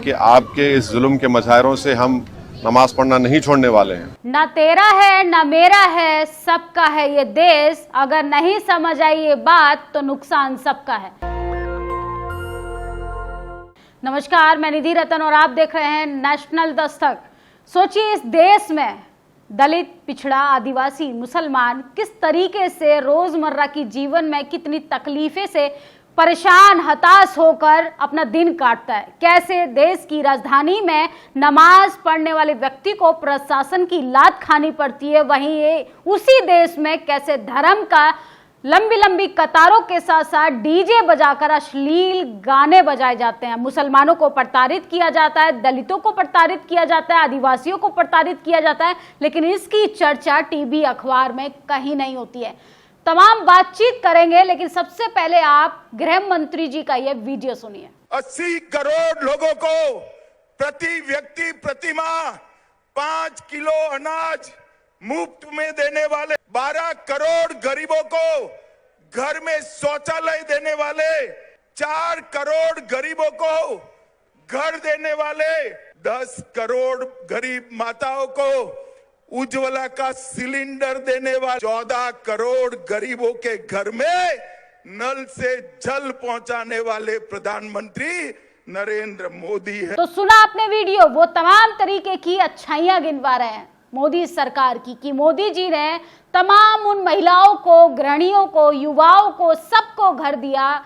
कि आपके इस जुल्म के मजाहिरों से हम नमाज पढ़ना नहीं छोड़ने वाले हैं। ना तेरा है ना मेरा है, सबका है ये देश। अगर नहीं समझ आई ये बात तो नुकसान सबका है। नमस्कार, मैं निधि रतन और आप देख रहे हैं नेशनल दस्तक। सोचिए, इस देश में दलित, पिछड़ा, आदिवासी, मुसलमान किस तरीके से रोजमर्रा की जीवन में कितनी तकलीफें से परेशान, हताश होकर अपना दिन काटता है। कैसे देश की राजधानी में नमाज पढ़ने वाले व्यक्ति को प्रशासन की लात खानी पड़ती है, वहीं ये उसी देश में कैसे धर्म का लंबी लंबी कतारों के साथ साथ डीजे बजाकर अश्लील गाने बजाए जाते हैं। मुसलमानों को प्रताड़ित किया जाता है, दलितों को प्रताड़ित किया जाता है, आदिवासियों को प्रताड़ित किया जाता है, लेकिन इसकी चर्चा टीवी, अखबार में कहीं नहीं होती है। तमाम बातचीत करेंगे, लेकिन सबसे पहले आप गृह मंत्री जी का ये वीडियो सुनिए। 80 करोड़ लोगों को प्रति व्यक्ति प्रति माह 5 किलो अनाज मुफ्त में देने वाले, 12 करोड़ गरीबों को घर में शौचालय देने वाले, 4 करोड़ गरीबों को घर देने वाले, 10 करोड़ गरीब माताओं को उज्ज्वला का सिलेंडर देने वाले, 14 करोड़ गरीबों के घर में नल से जल पहुंचाने वाले प्रधानमंत्री नरेंद्र मोदी है। तो सुना आपने वीडियो, वो तमाम तरीके की अच्छाइयां गिनवा रहे हैं मोदी सरकार की, कि मोदी जी ने तमाम उन महिलाओं को, गृहिणियों को, युवाओं को, सबको घर दिया,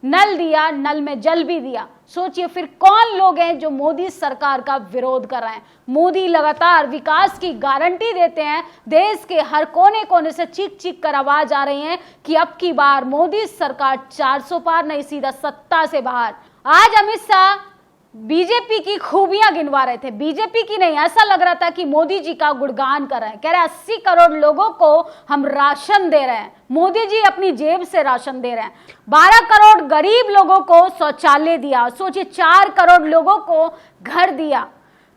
नल दिया, नल में जल भी दिया। सोचिए फिर कौन लोग हैं जो मोदी सरकार का विरोध कर रहे हैं। मोदी लगातार विकास की गारंटी देते हैं, देश के हर कोने कोने से चीख चीख कर आवाज आ रही है कि अब की बार मोदी सरकार 400 पार नहीं, सीधा सत्ता से बाहर। आज अमित शाह बीजेपी की खूबियां गिनवा रहे थे, बीजेपी की नहीं, ऐसा लग रहा था कि मोदी जी का गुणगान कर रहे हैं। कह रहे 80 करोड़ लोगों को हम राशन दे रहे हैं, मोदी जी अपनी जेब से राशन दे रहे हैं। 12 करोड़ गरीब लोगों को शौचालय दिया। सोचिए, 4 करोड़ लोगों को घर दिया,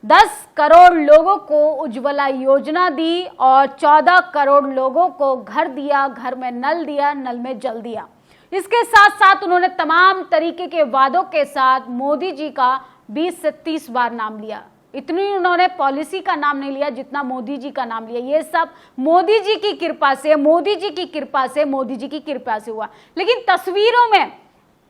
10 करोड़ लोगों को उज्ज्वला योजना दी और 14 करोड़ लोगों को घर दिया, घर में नल दिया, नल में जल दिया। इसके साथ साथ उन्होंने तमाम तरीके के वादों के साथ मोदी जी का 20 से 30 बार नाम लिया। इतनी उन्होंने पॉलिसी का नाम नहीं लिया जितना मोदी जी का नाम लिया। ये सब मोदी जी की कृपा से, मोदी जी की कृपा से, मोदी जी की कृपा से हुआ। लेकिन तस्वीरों में,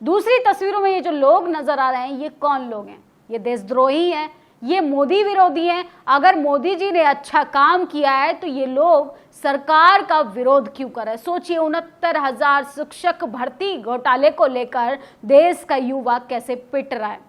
दूसरी तस्वीरों में ये जो लोग नजर आ रहे हैं, ये कौन लोग हैं? ये देशद्रोही हैं, ये मोदी विरोधी हैं। अगर मोदी जी ने अच्छा काम किया है तो ये लोग सरकार का विरोध क्यों कर रहे हैं? सोचिए, 69,000 शिक्षक भर्ती घोटाले को लेकर देश का युवा कैसे पिट रहा है,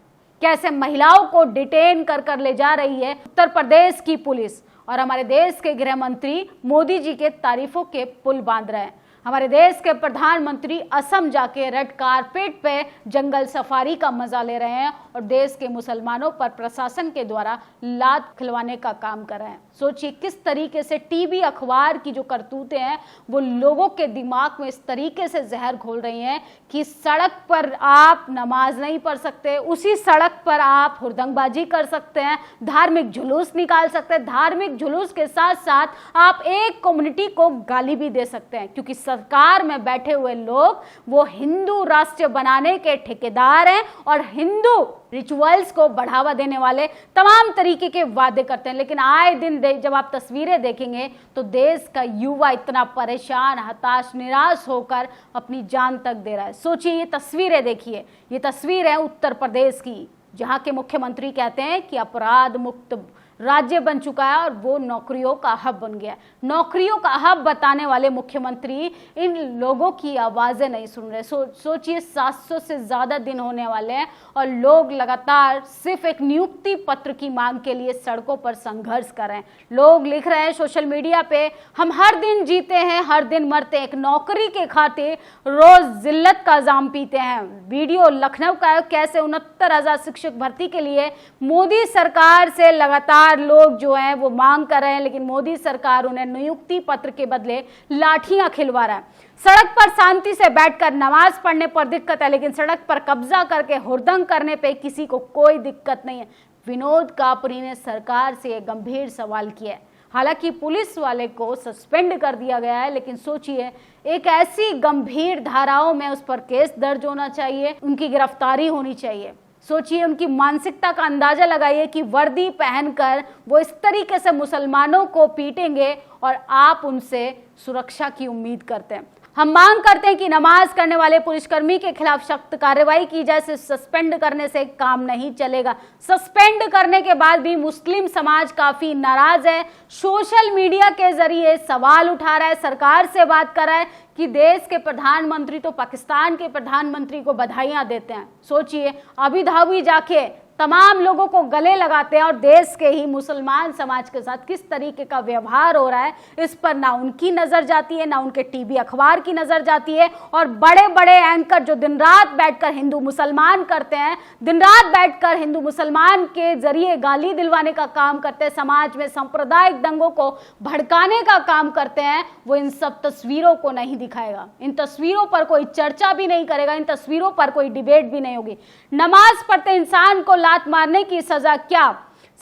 कैसे महिलाओं को डिटेन कर कर ले जा रही है उत्तर प्रदेश की पुलिस, और हमारे देश के गृह मंत्री मोदी जी के तारीफों के पुल बांध रहे हैं। हमारे देश के प्रधानमंत्री असम जाके रेड कारपेट पे जंगल सफारी का मजा ले रहे हैं और देश के मुसलमानों पर प्रशासन के द्वारा लात खिलवाने का काम कर रहे हैं। सोचिए किस तरीके से टीवी, अखबार की जो करतूतें हैं वो लोगों के दिमाग में इस तरीके से जहर घोल रही हैं कि सड़क पर आप नमाज नहीं पढ़ सकते, उसी सड़क पर आप हुड़दंगबाजी कर सकते हैं, धार्मिक जुलूस निकाल सकते हैं, धार्मिक जुलूस के साथ साथ आप एक कम्युनिटी को गाली भी दे सकते हैं, क्योंकि सरकार में बैठे हुए लोग वो हिंदू राष्ट्र बनाने के ठेकेदार हैं और हिंदू रिचुअल्स को बढ़ावा देने वाले तमाम तरीके के वादे करते हैं। लेकिन आए दिन जब आप तस्वीरें देखेंगे तो देश का युवा इतना परेशान, हताश, निराश होकर अपनी जान तक दे रहा है। सोचिए, ये तस्वीरें देखिए, ये तस्वीर है उत्तर प्रदेश की, जहां के मुख्यमंत्री कहते हैं कि अपराध मुक्त राज्य बन चुका है और वो नौकरियों का हब बन गया है। नौकरियों का हब बताने वाले मुख्यमंत्री इन लोगों की आवाजें नहीं सुन रहे। सोचिए, 700 से ज्यादा दिन होने वाले हैं और लोग लगातार सिर्फ एक नियुक्ति पत्र की मांग के लिए सड़कों पर संघर्ष कर रहे हैं। लोग लिख रहे हैं सोशल मीडिया पे, हम हर दिन जीते हैं, हर दिन मरते हैं, एक नौकरी के खातिर रोज जिल्लत का जाम पीते हैं। वीडियो लखनऊ का है, कैसे 69,000 शिक्षक भर्ती के लिए मोदी सरकार से लगातार लोग जो हैं वो मांग कर रहे हैं, लेकिन मोदी सरकार उन्हें नियुक्ति पत्र के बदले लाठियां खिलवा रहा है। सड़क पर शांति से बैठकर नमाज पढ़ने पर दिक्कत है, लेकिन सड़क पर कब्जा करके हुड़दंग करने पे किसी को कोई दिक्कत नहीं है। विनोद कापरी ने सरकार से एक गंभीर सवाल किया है। हालांकि पुलिस वाले को सस्पेंड कर दिया गया है, लेकिन सोचिए, एक ऐसी गंभीर धाराओं में उस पर केस दर्ज होना चाहिए, उनकी गिरफ्तारी होनी चाहिए। सोचिए, उनकी मानसिकता का अंदाजा लगाइए कि वर्दी पहनकर वो इस तरीके से मुसलमानों को पीटेंगे और आप उनसे सुरक्षा की उम्मीद करते हैं। हम मांग करते हैं कि नमाज करने वाले पुलिसकर्मी के खिलाफ सख्त कार्रवाई की जाए। सिर्फ सस्पेंड करने से काम नहीं चलेगा। सस्पेंड करने के बाद भी मुस्लिम समाज काफी नाराज है, सोशल मीडिया के जरिए सवाल उठा रहा है, सरकार से बात कर रहा है कि देश के प्रधानमंत्री तो पाकिस्तान के प्रधानमंत्री को बधाइयां देते हैं। सोचिए, अभी धाबी जाके तमाम लोगों को गले लगाते हैं और देश के ही मुसलमान समाज के साथ किस तरीके का व्यवहार हो रहा है, इस पर ना उनकी नजर जाती है, ना उनके टीवी अखबार की नजर जाती है। और बड़े बड़े एंकर जो दिन रात बैठकर हिंदू मुसलमान करते हैं, दिन रात बैठकर हिंदू मुसलमान के जरिए गाली दिलवाने का काम करते हैं, समाज में सांप्रदायिक दंगों को भड़काने का काम करते हैं, वो इन सब तस्वीरों को नहीं दिखाएगा। इन तस्वीरों पर कोई चर्चा भी नहीं करेगा, इन तस्वीरों पर कोई डिबेट भी नहीं होगी। नमाज पढ़ते इंसान को लात मारने की सजा क्या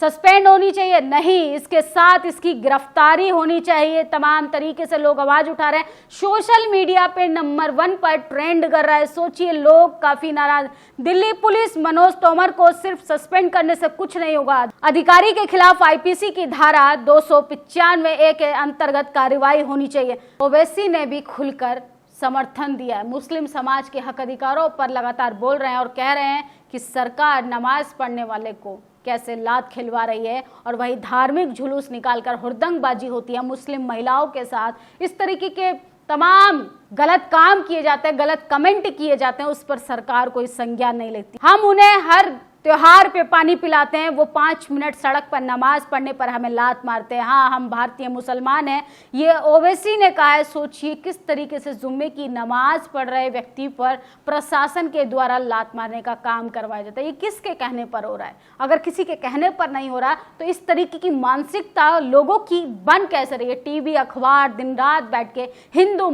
सस्पेंड होनी चाहिए? नहीं, इसके साथ इसकी गिरफ्तारी होनी चाहिए। तमाम तरीके से लोग आवाज उठा रहे हैं, सोशल मीडिया पे नंबर 1 पर ट्रेंड कर रहा है। सोचिए, लोग काफी नाराज। दिल्ली पुलिस मनोज तोमर को सिर्फ सस्पेंड करने से कुछ नहीं होगा, अधिकारी के खिलाफ आईपीसी की धारा 295A के अंतर्गत कार्रवाई होनी चाहिए। ओवैसी ने भी खुलकर समर्थन दिया है, मुस्लिम समाज के हक अधिकारों पर लगातार बोल रहे हैं और कह रहे हैं कि सरकार नमाज पढ़ने वाले को कैसे लात खिलवा रही है और वही धार्मिक जुलूस निकालकर हुड़दंगबाजी होती है मुस्लिम महिलाओं के साथ। इस तरीके के तमाम गलत काम किए जाते हैं, गलत कमेंट किए जाते हैं, उस पर सरकार कोई संज्ञान नहीं लेती। हम उन्हें हर त्योहार पे पानी पिलाते हैं, वो 5 मिनट सड़क पर नमाज पढ़ने पर हमें लात मारते हैं। हाँ, हम भारतीय मुसलमान हैं, ये ओवैसी ने कहा है। सोचिए, किस तरीके से जुम्मे की नमाज पढ़ रहे व्यक्ति पर प्रशासन के द्वारा लात मारने का काम करवाया जाता है। ये किसके कहने पर हो रहा है? अगर किसी के कहने पर नहीं हो रहा तो इस तरीके की मानसिकता लोगों की बन कैसे रही है? टीवी अखबार दिन रात बैठ के हिंदू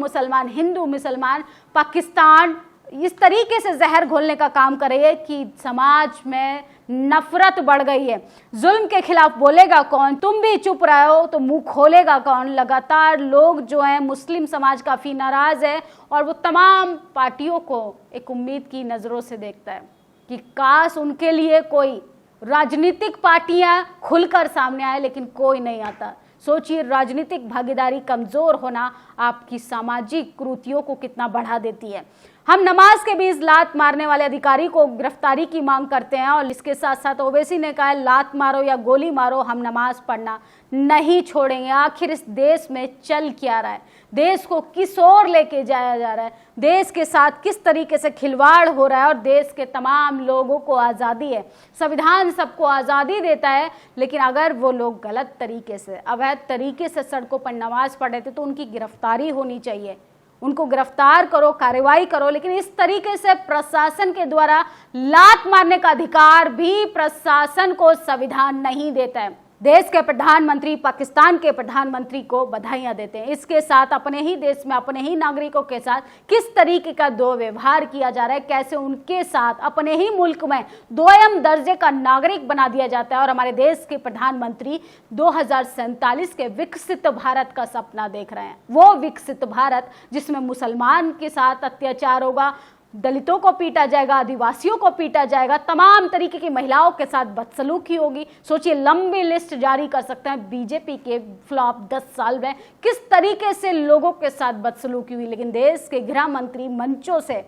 मुसलमान पाकिस्तान इस तरीके से जहर घोलने का काम कर रही है कि समाज में नफरत बढ़ गई है। जुल्म के खिलाफ बोलेगा कौन? तुम भी चुप रहे हो तो मुंह खोलेगा कौन? लगातार लोग जो हैं, मुस्लिम समाज काफी नाराज है और वो तमाम पार्टियों को एक उम्मीद की नजरों से देखता है कि काश उनके लिए कोई राजनीतिक पार्टियां खुलकर सामने आए, लेकिन कोई नहीं आता। सोचिए, राजनीतिक भागीदारी कमजोर होना आपकी सामाजिक कुरीतियों को कितना बढ़ा देती है। हम नमाज के बीच लात मारने वाले अधिकारी को गिरफ्तारी की मांग करते हैं और इसके साथ साथ ओवैसी ने कहा, लात मारो या गोली मारो, हम नमाज पढ़ना नहीं छोड़ेंगे। आखिर इस देश में चल क्या रहा है? देश को किस ओर लेके जाया जा रहा है? देश के साथ किस तरीके से खिलवाड़ हो रहा है? और देश के तमाम लोगों को आज़ादी है, संविधान सबको आज़ादी देता है, लेकिन अगर वो लोग गलत तरीके से, अवैध तरीके से सड़कों पर नमाज पढ़ रहे थे तो उनकी गिरफ्तारी होनी चाहिए। उनको गिरफ्तार करो, कार्रवाई करो, लेकिन इस तरीके से प्रशासन के द्वारा लात मारने का अधिकार भी प्रशासन को संविधान नहीं देता है। देश के प्रधानमंत्री पाकिस्तान के प्रधानमंत्री को बधाइयां देते हैं। इसके साथ अपने ही देश में अपने ही नागरिकों के साथ किस तरीके का दुर्व्यवहार किया जा रहा है, कैसे उनके साथ अपने ही मुल्क में दोयम दर्जे का नागरिक बना दिया जाता है। और हमारे देश के प्रधानमंत्री 2047 के विकसित भारत का सपना देख रहे हैं। वो विकसित भारत जिसमें मुसलमान के साथ अत्याचार होगा, दलितों को पीटा जाएगा, आदिवासियों को पीटा जाएगा, तमाम तरीके की महिलाओं के साथ बदसलूकी होगी। सोचिए, लंबी लिस्ट जारी कर सकते हैं बीजेपी के फ्लॉप 10 साल में किस तरीके से लोगों के साथ बदसलूकी हुई। लेकिन देश के गृह मंत्री मंचों से,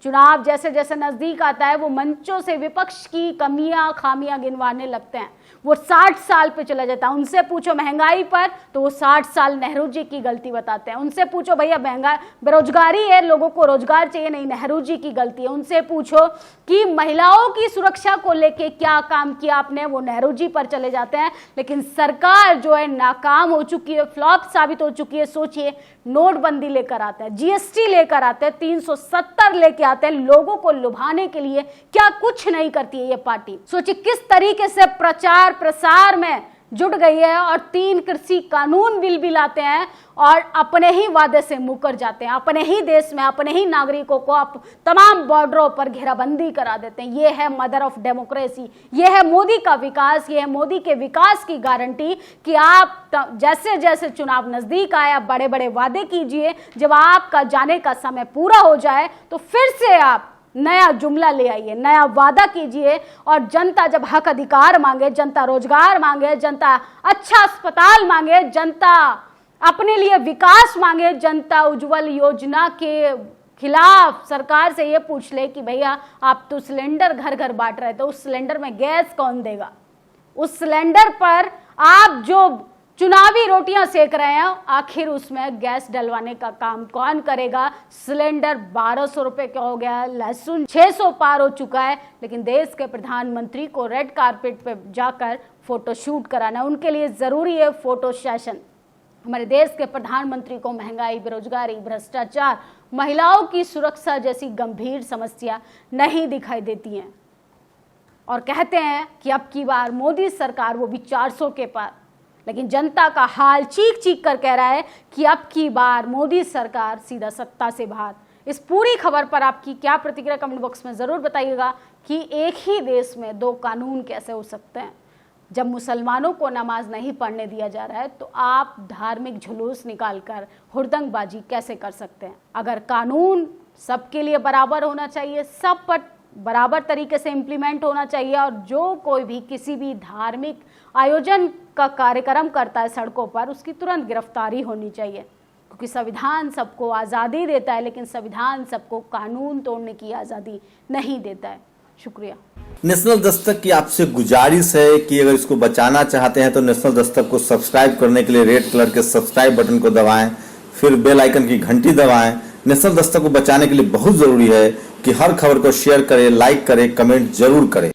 चुनाव जैसे जैसे नजदीक आता है, वो मंचों से विपक्ष की कमियां खामियां गिनवाने लगते हैं। वो 60 साल पे चला जाता है। उनसे पूछो महंगाई पर तो वो 60 साल नेहरू जी की गलती बताते हैं। उनसे पूछो भैया महंगाई, बेरोजगारी है, लोगों को रोजगार चाहिए, नहीं, नेहरू जी की गलती है। उनसे पूछो कि महिलाओं की सुरक्षा को लेके क्या काम किया आपने, वो नेहरू जी पर चले जाते हैं। लेकिन सरकार जो है नाकाम हो चुकी है, फ्लॉप साबित हो चुकी है। सोचिए, नोटबंदी लेकर आते हैं, जीएसटी लेकर आते हैं, 370 लेके आते हैं, लोगों को लुभाने के लिए क्या कुछ नहीं करती है ये पार्टी। सोचिए किस तरीके से प्रचार प्रसार में जुट गई है और 3 कृषि कानून बिल भी लाते हैं और अपने ही वादे से मुकर जाते हैं। अपने ही देश में अपने ही नागरिकों को तमाम बॉर्डरों पर घेराबंदी करा देते हैं। ये है मदर ऑफ डेमोक्रेसी, ये है मोदी का विकास, ये है मोदी के विकास की गारंटी कि आप जैसे जैसे चुनाव नजदीक आए आप बड़े बड़े वादे कीजिए, जब आपका जाने का समय पूरा हो जाए तो फिर से आप नया जुमला ले आइए, नया वादा कीजिए और जनता जब हक अधिकार मांगे, जनता रोजगार मांगे, जनता अच्छा अस्पताल मांगे, जनता अपने लिए विकास मांगे, जनता उज्जवल योजना के खिलाफ सरकार से ये पूछ ले कि भैया आप तो सिलेंडर घर घर बांट रहे थे, उस सिलेंडर में गैस कौन देगा? उस सिलेंडर पर आप जो चुनावी रोटियां सेक रहे हैं, आखिर उसमें गैस डलवाने का काम कौन करेगा? सिलेंडर 1200 रुपए का हो गया, लहसुन 600 पार हो चुका है, लेकिन देश के प्रधानमंत्री को रेड कारपेट पे जाकर फोटो शूट कराना, उनके लिए जरूरी है फोटो सेशन। हमारे देश के प्रधानमंत्री को महंगाई, बेरोजगारी, भ्रष्टाचार, महिलाओं की सुरक्षा जैसी गंभीर समस्या नहीं दिखाई देती हैं और कहते हैं कि अब की बार मोदी सरकार, वो भी 400 के पार। लेकिन जनता का हाल चीख चीख कर कह रहा है कि अब की बार मोदी सरकार सीधा सत्ता से बाहर। इस पूरी खबर पर आपकी क्या प्रतिक्रिया कमेंट बॉक्स में जरूर बताइएगा कि एक ही देश में दो कानून कैसे हो सकते हैं? जब मुसलमानों को नमाज नहीं पढ़ने दिया जा रहा है तो आप धार्मिक जुलूस निकालकर हुड़दंगबाजी कैसे कर सकते हैं? अगर कानून सबके लिए बराबर होना चाहिए, सब पर बराबर तरीके से इम्प्लीमेंट होना चाहिए और जो कोई भी किसी भी धार्मिक आयोजन का कार्यक्रम करता है सड़कों पर, उसकी तुरंत गिरफ्तारी होनी चाहिए, क्योंकि संविधान सबको आज़ादी देता है, लेकिन संविधान सबको कानून तोड़ने की आज़ादी नहीं देता है। शुक्रिया। नेशनल दस्तक की आपसे गुजारिश है कि अगर इसको बचाना चाहते हैं तो नेशनल दस्तक को सब्सक्राइब करने के लिए रेड कलर के सब्सक्राइब बटन को दबाएं, फिर बेल आइकन की घंटी दबाएं। नेशनल दस्तक को बचाने के लिए बहुत जरूरी है कि हर खबर को शेयर करें, लाइक करें, कमेंट जरूर करें।